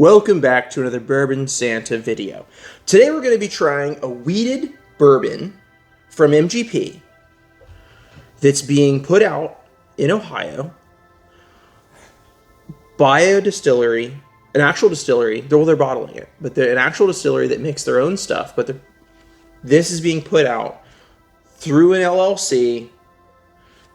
Welcome back to another Bourbon Santa video. Today we're going to be trying a wheated bourbon from MGP that's being put out in Ohio by a distillery, an actual distillery. Well, they're bottling it, but they're an actual distillery that makes their own stuff. But this is being put out through an LLC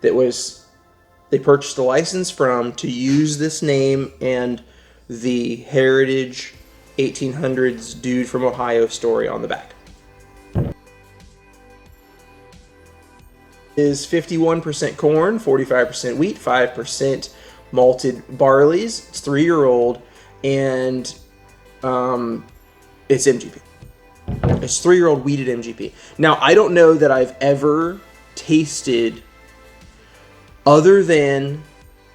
they purchased a license from to use this name and the heritage 1800s dude from Ohio story on the back. Is 51% corn, 45% wheat, 5% malted barleys. It's 3-year-old, and it's MGP. It's 3-year-old wheated MGP. Now, I don't know that I've ever tasted, other than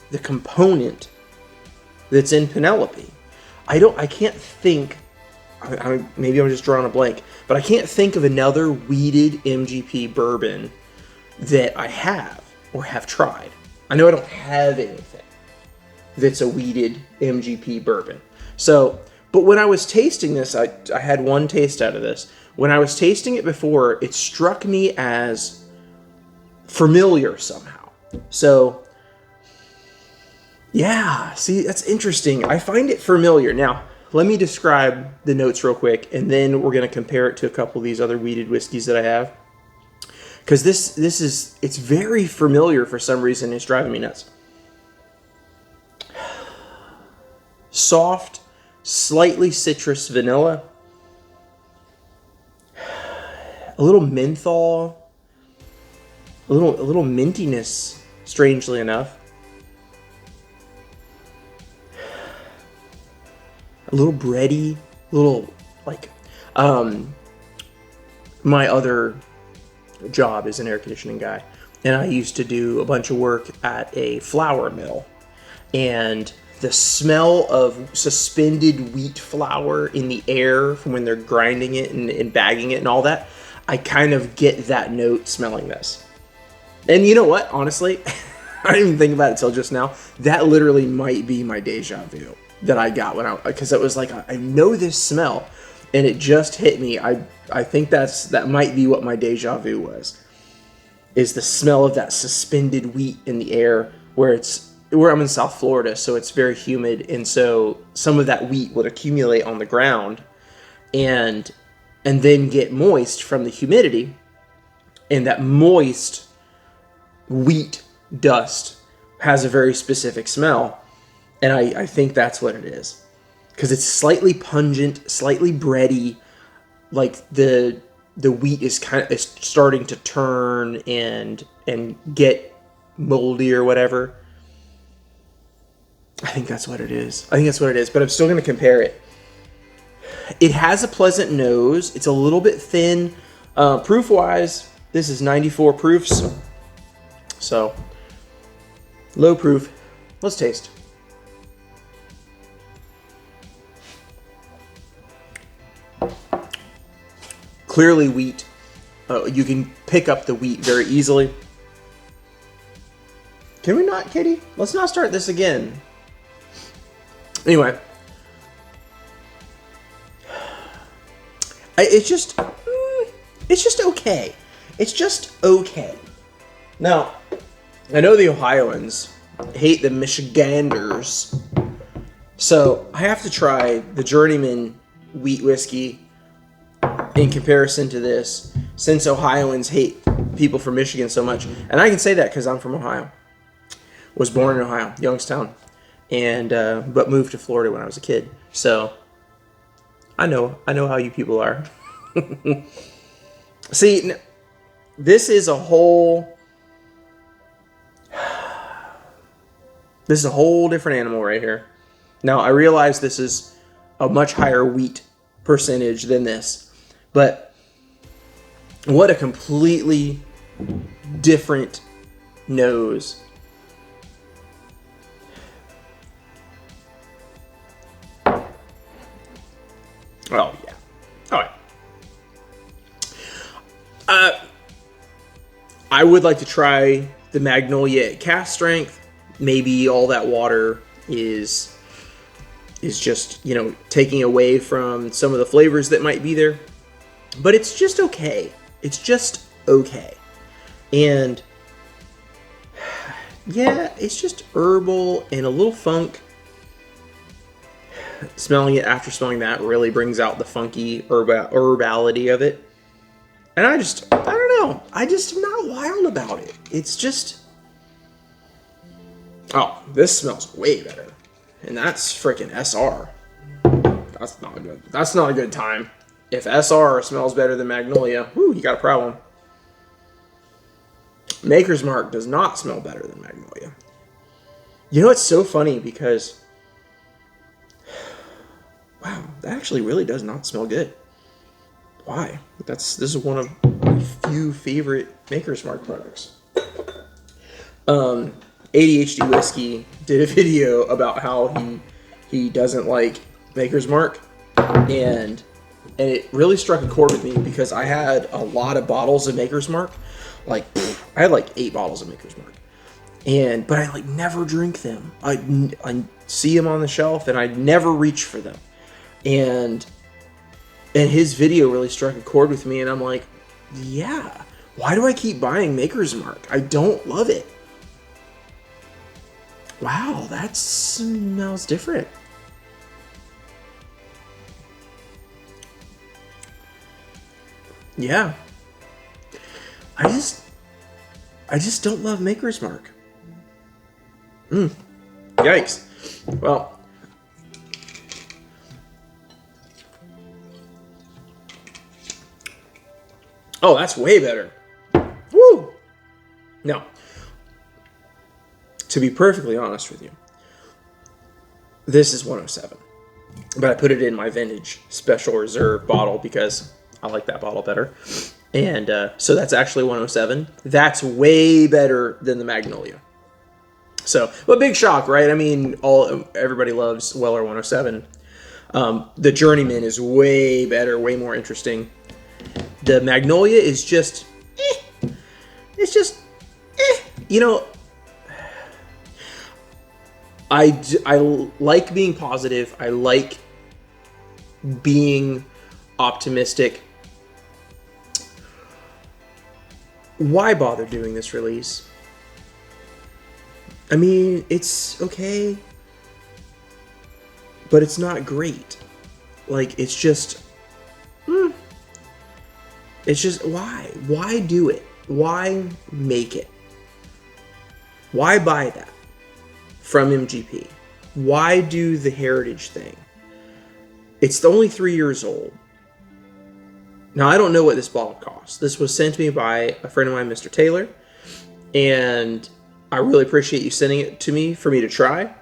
the component that's in Penelope. I can't think, maybe I'm just drawing a blank, but I can't think of another wheated MGP bourbon that I have or have tried. I know I don't have anything that's a wheated MGP bourbon. So, but when I was tasting this, I had one taste out of this. When I was tasting it before, it struck me as familiar somehow. So, yeah, see, that's interesting. I find it familiar. Now, let me describe the notes real quick, and then we're going to compare it to a couple of these other wheated whiskeys that I have. Because it's very familiar for some reason. It's driving me nuts. Soft, slightly citrus vanilla. A little menthol. A little mintiness, strangely enough. A little bready, my other job is an air conditioning guy, and I used to do a bunch of work at a flour mill, and the smell of suspended wheat flour in the air from when they're grinding it and bagging it and all that, I kind of get that note smelling this. And you know what? Honestly, I didn't even think about it till just now. That literally might be my deja vu that I got because it was like, I know this smell, and it just hit me. I think that might be what my deja vu was, is the smell of that suspended wheat in the air where I'm in South Florida, so it's very humid, and so some of that wheat would accumulate on the ground and then get moist from the humidity, and that moist wheat dust has a very specific smell. And I think that's what it is. Because it's slightly pungent, slightly bready. Like the wheat is starting to turn and get moldy or whatever. I think that's what it is. But I'm still going to compare it. It has a pleasant nose. It's a little bit thin. Proof-wise, this is 94 proofs. So, low proof. Let's taste. Clearly wheat. You can pick up the wheat very easily. Can we not, Kitty? Let's not start this again. Anyway. It's just okay. It's just okay. Now, I know the Ohioans hate the Michiganders, so I have to try the Journeyman wheat whiskey in comparison to this, since Ohioans hate people from Michigan so much. And I can say that because I'm from Ohio. Was born in Ohio, Youngstown, and but moved to Florida when I was a kid. So I know how you people are. See, this is a whole different animal right here. Now, I realize this is a much higher wheat percentage than this, but what a completely different nose. Oh, yeah. All right. I would like to try the Magnolia at cask strength. Maybe all that water is is just, you know, taking away from some of the flavors that might be there. But it's just okay. It's just okay. And yeah, it's just herbal and a little funk. Smelling it after smelling that really brings out the funky herbality of it. And I don't know. I just am not wild about it. It's just... Oh, this smells way better. And that's freaking SR. That's not good. That's not a good time. If SR smells better than Magnolia, whoo, you got a problem. Maker's Mark does not smell better than Magnolia. You know, it's so funny because... Wow, that actually really does not smell good. Why? This is one of my few favorite Maker's Mark products. ADHD Whiskey did a video about how he doesn't like Maker's Mark, and it really struck a chord with me because I had a lot of bottles of Maker's Mark. I had like 8 bottles of Maker's Mark, but I like never drink them. I see them on the shelf and I never reach for them. And his video really struck a chord with me, and I'm like, yeah, why do I keep buying Maker's Mark? I don't love it. Wow, that smells different. Yeah. I just don't love Maker's Mark. Yikes. Well, oh, that's way better. Woo! No. To be perfectly honest with you, this is 107. But I put it in my vintage special reserve bottle because I like that bottle better. And so that's actually 107. That's way better than the Magnolia. So, but big shock, right? I mean, everybody loves Weller 107. The Journeyman is way better, way more interesting. The Magnolia is just, it's just, you know, I like being positive. I like being optimistic. Why bother doing this release? I mean, it's okay, but it's not great. Like, it's just, it's just, why? Why do it? Why make it? Why buy that from MGP? Why do the heritage thing? It's only 3 years old. Now, I don't know what this bottle costs. This was sent to me by a friend of mine, Mr. Taylor, and I really appreciate you sending it to me for me to try.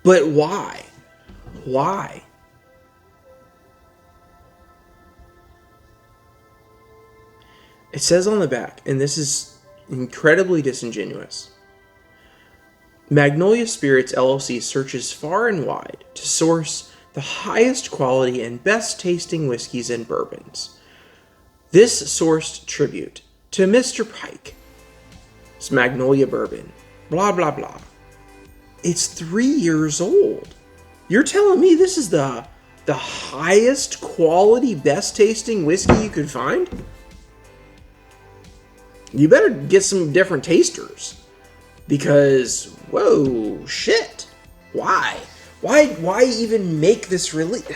But why? Why? It says on the back, and this is incredibly disingenuous, Magnolia Spirits LLC searches far and wide to source the highest quality and best tasting whiskeys and bourbons. This sourced tribute to Mr. Pike. It's Magnolia Bourbon. Blah, blah, blah. It's 3 years old. You're telling me this is the highest quality, best tasting whiskey you could find? You better get some different tasters. Because, whoa, shit. Why? Why even make this release?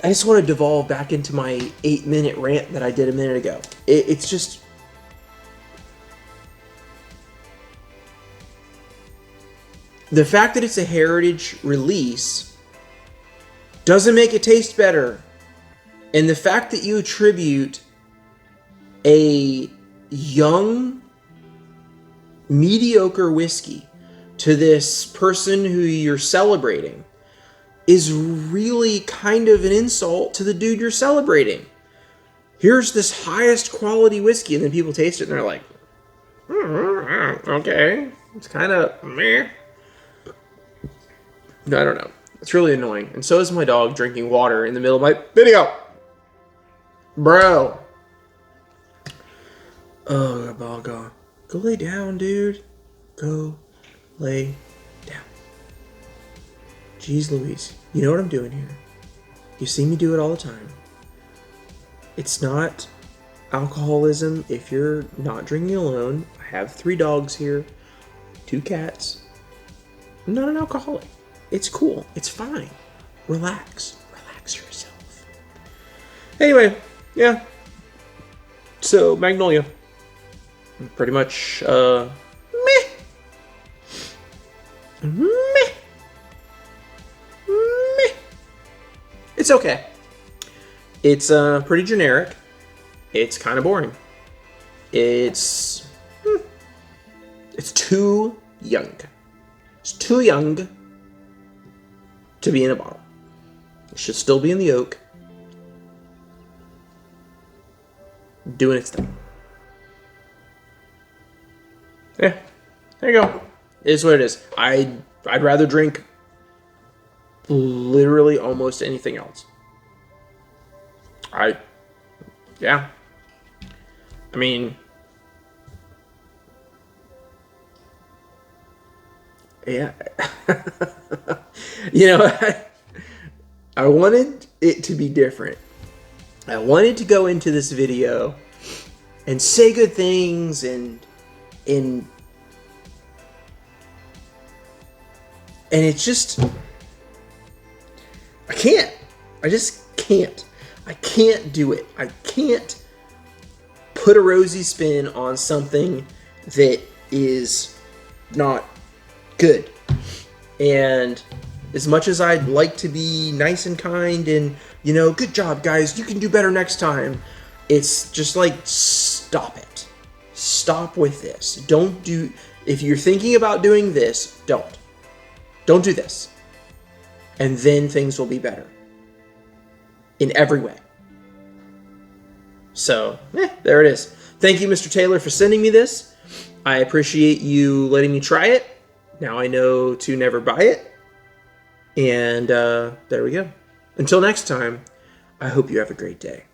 I just want to devolve back into my 8-minute rant that I did a minute ago. It's just... The fact that it's a heritage release doesn't make it taste better. And the fact that you attribute a young, mediocre whiskey to this person who you're celebrating is really kind of an insult to the dude you're celebrating. Here's this highest quality whiskey, and then people taste it and they're like, okay, it's kind of meh. I don't know. It's really annoying. And so is my dog drinking water in the middle of my video. Bro. Oh, go lay down, dude. Go lay down. Jeez Louise, you know what I'm doing here. You see me do it all the time. It's not alcoholism if you're not drinking alone. I have 3 dogs here, 2 cats. I'm not an alcoholic. It's cool. It's fine. Relax. Relax yourself. Anyway, yeah. So, Magnolia. Pretty much, meh. Meh. Meh. It's okay. It's pretty generic. It's kind of boring. It's too young. It's too young to be in a bottle. It should still be in the oak, doing its thing. Yeah, there you go. It is what it is. I'd rather drink literally almost anything else. Yeah. I mean, yeah. You know, I wanted it to be different. I wanted to go into this video and say good things and it's just, I can't. I just can't. I can't do it. I can't put a rosy spin on something that is not good. And as much as I'd like to be nice and kind and, you know, good job, guys, you can do better next time, it's just like, stop it. Stop with this. Don't do, if you're thinking about doing this, don't. Don't do this. And then things will be better. In every way. So, there it is. Thank you, Mr. Taylor, for sending me this. I appreciate you letting me try it. Now I know to never buy it. And there we go. Until next time, I hope you have a great day.